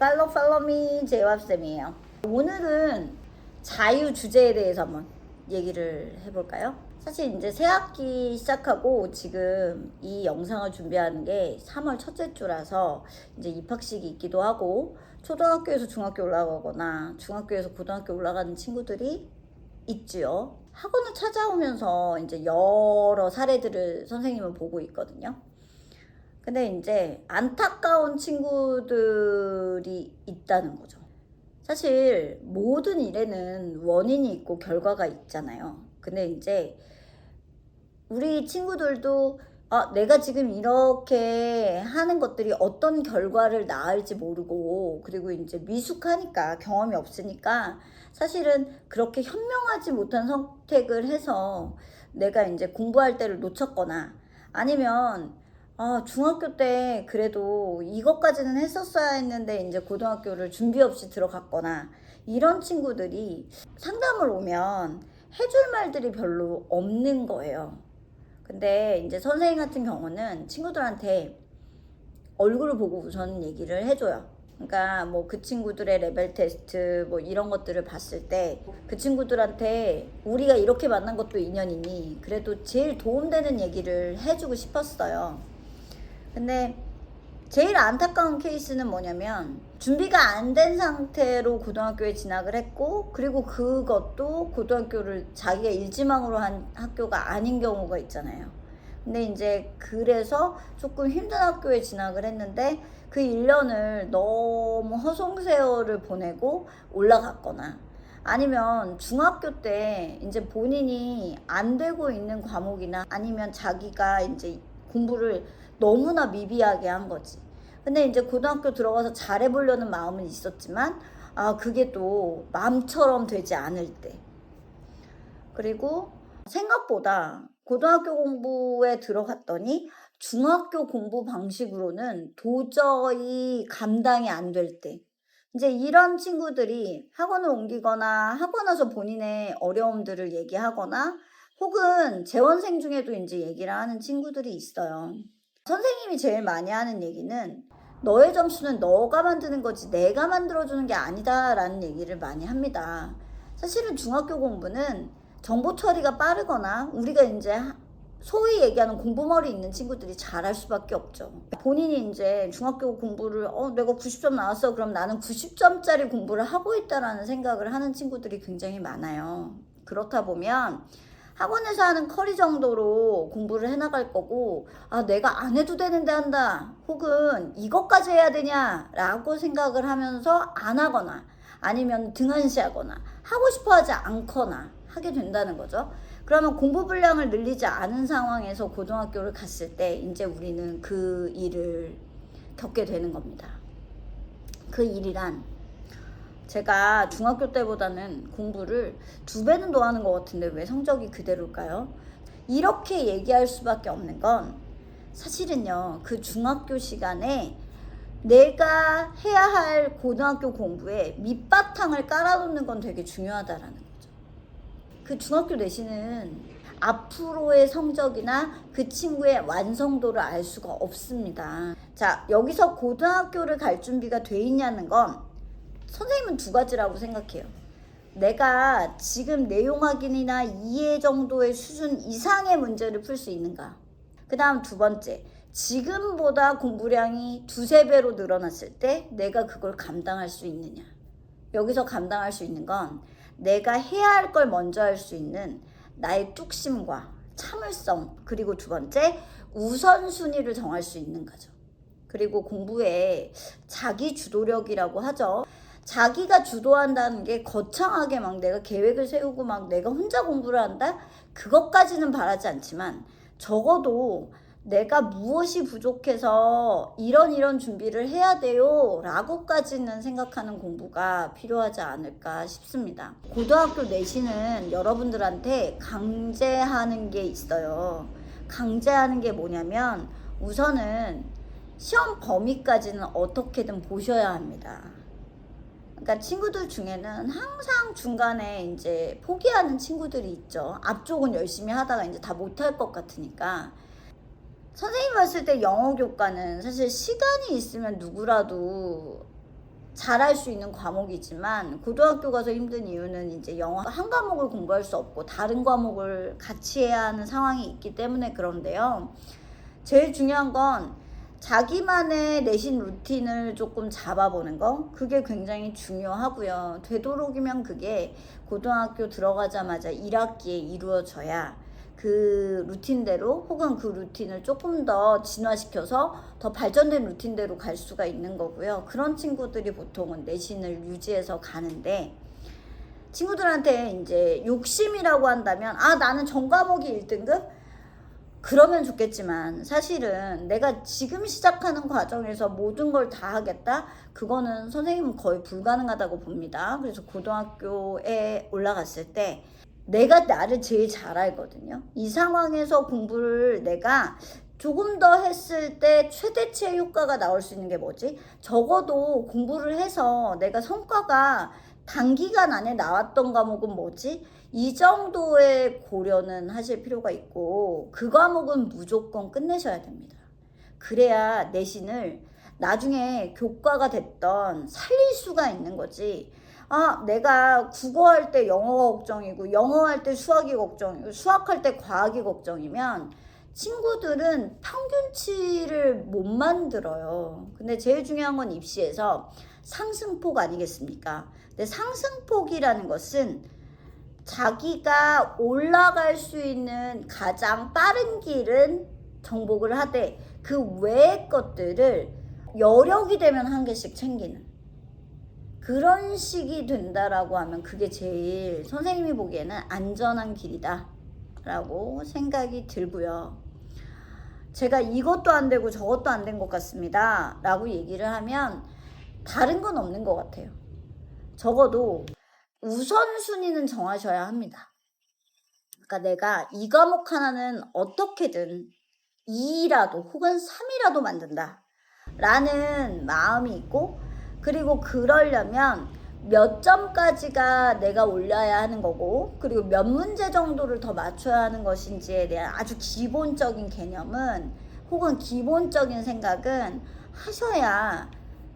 Follow me 제이왑쌤이에요. 오늘은 자유 주제에 대해서 한번 얘기를 해볼까요? 사실 이제 새 학기 시작하고 지금 이 영상을 준비하는 게 3월 첫째 주라서 이제 입학식이 있기도 하고 초등학교에서 중학교 올라가거나 중학교에서 고등학교 올라가는 친구들이 있지요. 학원을 찾아오면서 이제 여러 사례들을 선생님은 보고 있거든요. 근데 이제 안타까운 친구들이 있다는 거죠. 사실 모든 일에는 원인이 있고 결과가 있잖아요. 근데 이제 우리 친구들도 내가 지금 이렇게 하는 것들이 어떤 결과를 낳을지 모르고, 그리고 이제 미숙하니까, 경험이 없으니까 사실은 그렇게 현명하지 못한 선택을 해서 내가 이제 공부할 때를 놓쳤거나, 아니면 중학교 때 그래도 이것까지는 했었어야 했는데 이제 고등학교를 준비 없이 들어갔거나, 이런 친구들이 상담을 오면 해줄 말들이 별로 없는 거예요. 근데 이제 선생님 같은 경우는 친구들한테 얼굴을 보고 우선 얘기를 해줘요. 그러니까 뭐 그 친구들의 레벨 테스트 뭐 이런 것들을 봤을 때 그 친구들한테 우리가 이렇게 만난 것도 인연이니 그래도 제일 도움되는 얘기를 해주고 싶었어요. 근데 제일 안타까운 케이스는 뭐냐면 준비가 안 된 상태로 고등학교에 진학을 했고, 그리고 그것도 고등학교를 자기가 일지망으로 한 학교가 아닌 경우가 있잖아요. 근데 이제 그래서 조금 힘든 학교에 진학을 했는데 그 1년을 너무 허송세월을 보내고 올라갔거나, 아니면 중학교 때 이제 본인이 안 되고 있는 과목이나 아니면 자기가 이제 공부를 너무나 미비하게 한 거지. 근데 이제 고등학교 들어가서 잘해보려는 마음은 있었지만 그게 또 마음처럼 되지 않을 때, 그리고 생각보다 고등학교 공부에 들어갔더니 중학교 공부 방식으로는 도저히 감당이 안 될 때, 이제 이런 친구들이 학원을 옮기거나 하고 나서 본인의 어려움들을 얘기하거나, 혹은 재원생 중에도 이제 얘기를 하는 친구들이 있어요. 선생님이 제일 많이 하는 얘기는 너의 점수는 너가 만드는 거지 내가 만들어주는 게 아니다 라는 얘기를 많이 합니다. 사실은 중학교 공부는 정보 처리가 빠르거나 우리가 이제 소위 얘기하는 공부머리 있는 친구들이 잘할 수밖에 없죠. 본인이 이제 중학교 공부를 내가 90점 나왔어, 그럼 나는 90점짜리 공부를 하고 있다라는 생각을 하는 친구들이 굉장히 많아요. 그렇다 보면 학원에서 하는 커리 정도로 공부를 해나갈 거고, 내가 안 해도 되는데 한다, 혹은 이것까지 해야 되냐 라고 생각을 하면서 안 하거나 아니면 등한시하거나 하고 싶어 하지 않거나 하게 된다는 거죠. 그러면 공부 분량을 늘리지 않은 상황에서 고등학교를 갔을 때 이제 우리는 그 일을 겪게 되는 겁니다. 그 일이란, 제가 중학교 때보다는 공부를 2배는 더 하는 것 같은데 왜 성적이 그대로일까요? 이렇게 얘기할 수밖에 없는 건, 사실은요, 그 중학교 시간에 내가 해야 할 고등학교 공부에 밑바탕을 깔아놓는 건 되게 중요하다라는 거죠. 그 중학교 내신은 앞으로의 성적이나 그 친구의 완성도를 알 수가 없습니다. 자, 여기서 고등학교를 갈 준비가 돼 있냐는 건 선생님은 2가지라고 생각해요. 내가 지금 내용 확인이나 이해 정도의 수준 이상의 문제를 풀 수 있는가. 그 다음 2번째, 지금보다 공부량이 2~3배로 늘어났을 때 내가 그걸 감당할 수 있느냐. 여기서 감당할 수 있는 건 내가 해야 할 걸 먼저 할 수 있는 나의 뚝심과 참을성, 그리고 2번째, 우선순위를 정할 수 있는 거죠. 그리고 공부에 자기 주도력이라고 하죠. 자기가 주도한다는 게 거창하게 막 내가 계획을 세우고 막 내가 혼자 공부를 한다? 그것까지는 바라지 않지만, 적어도 내가 무엇이 부족해서 이런 준비를 해야 돼요 라고까지는 생각하는 공부가 필요하지 않을까 싶습니다. 고등학교 내신은 여러분들한테 강제하는 게 있어요. 강제하는 게 뭐냐면, 우선은 시험 범위까지는 어떻게든 보셔야 합니다. 그러니까 친구들 중에는 항상 중간에 이제 포기하는 친구들이 있죠. 앞쪽은 열심히 하다가 이제 다 못할 것 같으니까. 선생님 봤을 때 영어 교과는 사실 시간이 있으면 누구라도 잘할 수 있는 과목이지만 고등학교 가서 힘든 이유는 이제 영어 한 과목을 공부할 수 없고 다른 과목을 같이 해야 하는 상황이 있기 때문에 그런데요. 제일 중요한 건 자기만의 내신 루틴을 조금 잡아보는 거, 그게 굉장히 중요하고요. 되도록이면 그게 고등학교 들어가자마자 1학기에 이루어져야 그 루틴대로, 혹은 그 루틴을 조금 더 진화시켜서 더 발전된 루틴대로 갈 수가 있는 거고요. 그런 친구들이 보통은 내신을 유지해서 가는데, 친구들한테 이제 욕심이라고 한다면, 아, 나는 전 과목이 1등급? 그러면 좋겠지만 사실은 내가 지금 시작하는 과정에서 모든 걸 다 하겠다? 그거는 선생님은 거의 불가능하다고 봅니다. 그래서 고등학교에 올라갔을 때 내가 나를 제일 잘 알거든요. 이 상황에서 공부를 내가 조금 더 했을 때 최대치의 효과가 나올 수 있는 게 뭐지? 적어도 공부를 해서 내가 성과가 단기간 안에 나왔던 과목은 뭐지? 이 정도의 고려는 하실 필요가 있고, 그 과목은 무조건 끝내셔야 됩니다. 그래야 내신을 나중에 교과가 됐던 살릴 수가 있는 거지. 아, 내가 국어할 때 영어가 걱정이고 영어할 때 수학이 걱정이고 수학할 때 과학이 걱정이면 친구들은 평균치를 못 만들어요. 근데 제일 중요한 건 입시에서 상승폭 아니겠습니까? 근데 상승폭이라는 것은 자기가 올라갈 수 있는 가장 빠른 길은 정복을 하되 그 외의 것들을 여력이 되면 한 개씩 챙기는 그런 식이 된다라고 하면 그게 제일 선생님이 보기에는 안전한 길이다 라고 생각이 들고요. 제가 이것도 안 되고 저것도 안 된 것 같습니다 라고 얘기를 하면 다른 건 없는 것 같아요. 적어도 우선순위는 정하셔야 합니다. 그러니까 내가 이 과목 하나는 어떻게든 2라도 혹은 3이라도 만든다 라는 마음이 있고, 그리고 그러려면 몇 점까지가 내가 올려야 하는 거고, 그리고 몇 문제 정도를 더 맞춰야 하는 것인지에 대한 아주 기본적인 개념은, 혹은 기본적인 생각은 하셔야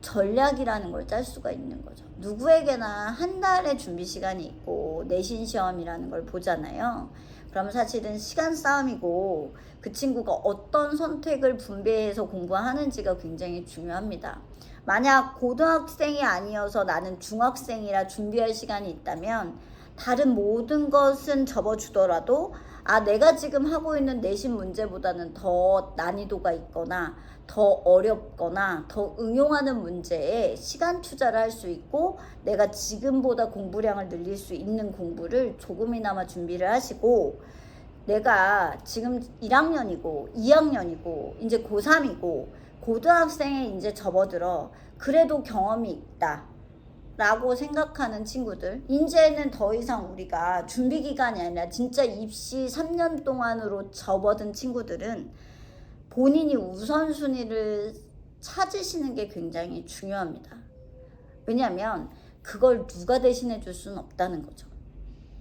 전략이라는 걸 짤 수가 있는 거죠. 누구에게나 한 달의 준비 시간이 있고 내신 시험이라는 걸 보잖아요. 그러면 사실은 시간 싸움이고 그 친구가 어떤 선택을 분배해서 공부하는지가 굉장히 중요합니다. 만약 고등학생이 아니어서 나는 중학생이라 준비할 시간이 있다면 다른 모든 것은 접어주더라도 내가 지금 하고 있는 내신 문제보다는 더 난이도가 있거나 더 어렵거나 더 응용하는 문제에 시간 투자를 할 수 있고, 내가 지금보다 공부량을 늘릴 수 있는 공부를 조금이나마 준비를 하시고, 내가 지금 1학년이고 2학년이고 이제 고3이고 고등학생에 이제 접어들어 그래도 경험이 있다 라고 생각하는 친구들, 이제는 더 이상 우리가 준비 기간이 아니라 진짜 입시 3년 동안으로 접어든 친구들은 본인이 우선순위를 찾으시는 게 굉장히 중요합니다. 왜냐하면 그걸 누가 대신해 줄 수는 없다는 거죠.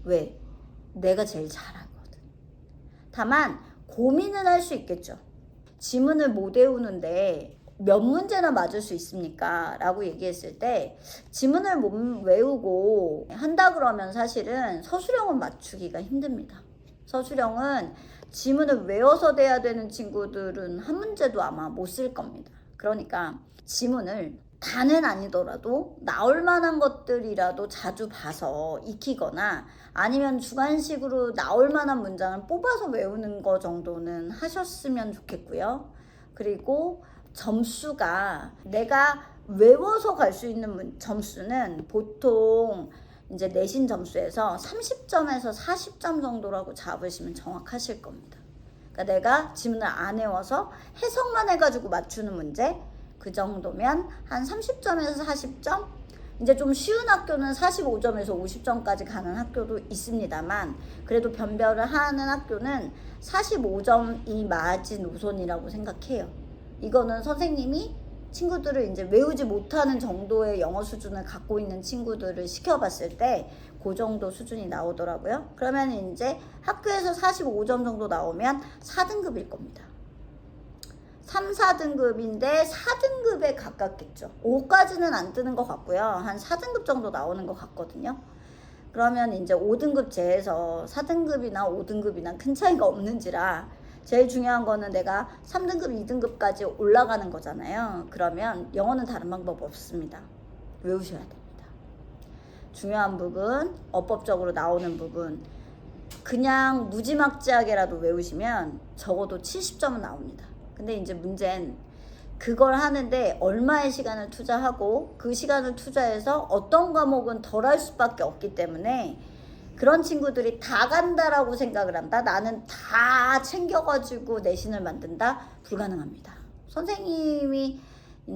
왜? 내가 제일 잘 알거든. 다만 고민은 할 수 있겠죠. 지문을 못 외우는데 몇 문제나 맞을 수 있습니까? 라고 얘기했을 때 지문을 못 외우고 한다 그러면 사실은 서술형은 맞추기가 힘듭니다. 서술형은 지문을 외워서 돼야 되는 친구들은 한 문제도 아마 못 쓸 겁니다. 그러니까 지문을 다는 아니더라도 나올 만한 것들이라도 자주 봐서 익히거나 아니면 주관식으로 나올 만한 문장을 뽑아서 외우는 거 정도는 하셨으면 좋겠고요. 그리고 점수가 내가 외워서 갈 수 있는 점수는 보통 이제 내신 점수에서 30점에서 40점 정도라고 잡으시면 정확하실 겁니다. 그러니까 내가 지문을 안 외워서 해석만 해가지고 맞추는 문제, 그 정도면 한 30점에서 40점? 이제 좀 쉬운 학교는 45점에서 50점까지 가는 학교도 있습니다만, 그래도 변별을 하는 학교는 45점이 마지노선이라고 생각해요. 이거는 선생님이 친구들을 이제 외우지 못하는 정도의 영어 수준을 갖고 있는 친구들을 시켜봤을 때 그 정도 수준이 나오더라고요. 그러면 이제 학교에서 45점 정도 나오면 4등급일 겁니다. 3, 4등급인데 4등급에 가깝겠죠. 5까지는 안 뜨는 것 같고요. 한 4등급 정도 나오는 것 같거든요. 그러면 이제 5등급 제에서 4등급이나 5등급이나 큰 차이가 없는지라 제일 중요한 거는 내가 3등급, 2등급까지 올라가는 거잖아요. 그러면 영어는 다른 방법 없습니다. 외우셔야 됩니다. 중요한 부분, 어법적으로 나오는 부분 그냥 무지막지하게라도 외우시면 적어도 70점은 나옵니다. 근데 이제 문제는 그걸 하는데 얼마의 시간을 투자하고 그 시간을 투자해서 어떤 과목은 덜 할 수밖에 없기 때문에 그런 친구들이 다 간다라고 생각을 한다. 나는 다 챙겨가지고 내신을 만든다. 불가능합니다. 선생님이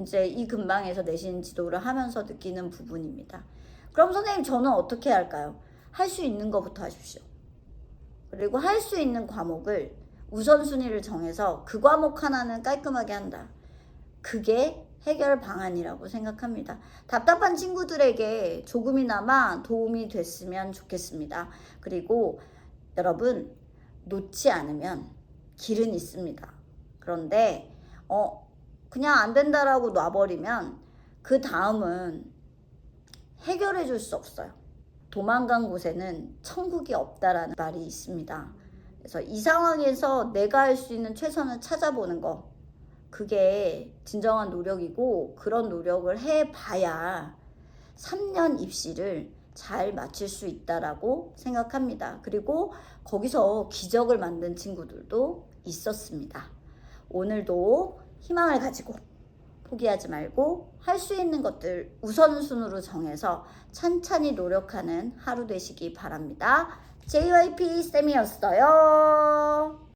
이제 이 근방에서 내신 지도를 하면서 느끼는 부분입니다. 그럼 선생님 저는 어떻게 할까요? 할 수 있는 것부터 하십시오. 그리고 할 수 있는 과목을 우선순위를 정해서 그 과목 하나는 깔끔하게 한다. 그게 해결 방안이라고 생각합니다. 답답한 친구들에게 조금이나마 도움이 됐으면 좋겠습니다. 그리고 여러분 놓지 않으면 길은 있습니다. 그런데 그냥 안 된다라고 놔버리면 그 다음은 해결해 줄 수 없어요. 도망간 곳에는 천국이 없다라는 말이 있습니다. 그래서 이 상황에서 내가 할 수 있는 최선을 찾아보는 거 그게 진정한 노력이고 그런 노력을 해봐야 3년 입시를 잘 마칠 수 있다라고 생각합니다. 그리고 거기서 기적을 만든 친구들도 있었습니다. 오늘도 희망을 가지고 포기하지 말고 할 수 있는 것들 우선순위로 정해서 찬찬히 노력하는 하루 되시기 바랍니다. JYP 쌤이었어요.